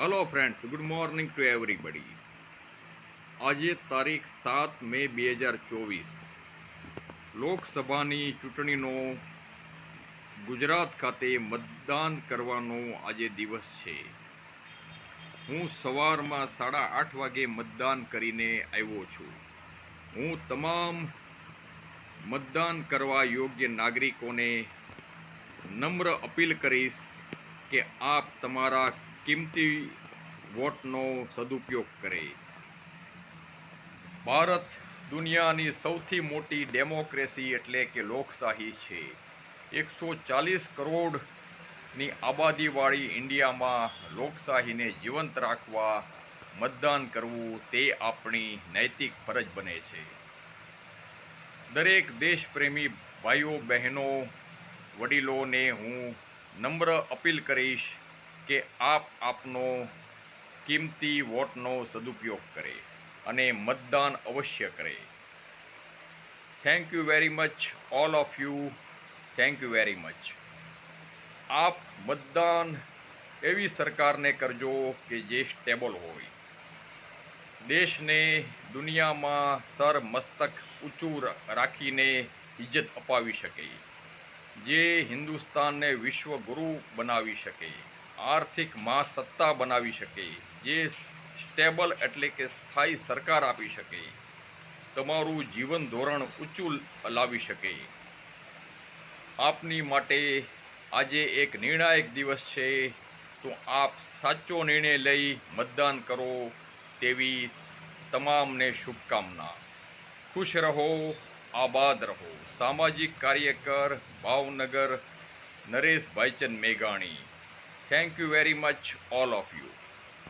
Hello friends, good morning to everybody. આજે તારીખ 7 મે 2024, લોકસભાની ચૂંટણીનો ગુજરાત ખાતે મતદાન કરવાનો આજે દિવસ છે. હું સવારમાં 8:30 વાગે મતદાન કરીને આવ્યો છું. હું તમામ મતદાન કરવા યોગ્ય નાગરિકોને નમ્ર અપીલ કરીશ કે આપ તમારા કિંમતી વોટનો સદુપયોગ કરે. ભારત દુનિયાની સૌથી મોટી ડેમોક્રેસી એટલે કે લોકશાહી છે. 140 કરોડની આબાદીવાળી ઇન્ડિયામાં લોકશાહીને જીવંત રાખવા મતદાન કરવું તે આપણી નૈતિક ફરજ બને છે. દરેક દેશપ્રેમી ભાઈઓ બહેનો વડીલોને હું નમ્ર અપીલ કરીશ કે આપ આપનો કિંમતી વોટનો સદુપયોગ કરે અને મતદાન અવશ્ય કરે. Thank you very much all of you. Thank you very much. આપ મતદાન એવી સરકારને કરજો કે જે સ્ટેબલ હોય, દેશને દુનિયામાં સર મસ્તક ઊંચું રાખીને ઇજ્જત અપાવી શકે, જે હિન્દુસ્તાનને વિશ્વગુરુ બનાવી શકે, આર્થિક મહાસત્તા બનાવી શકે, જે સ્ટેબલ એટલે કે સ્થાયી સરકાર આપી શકે, તમારું જીવન ધોરણ ઊંચું લાવી શકે. આપની માટે આજે એક નિર્ણાયક દિવસ છે, તો આપ સાચો નિર્ણય લઈ મતદાન કરો તેવી તમામને શુભકામના. ખુશ રહો, આબાદ રહો. સામાજિક કાર્યકર, ભાવનગર, નરેશ ભાઈચંદ મેઘાણી. Thank you very much all of you.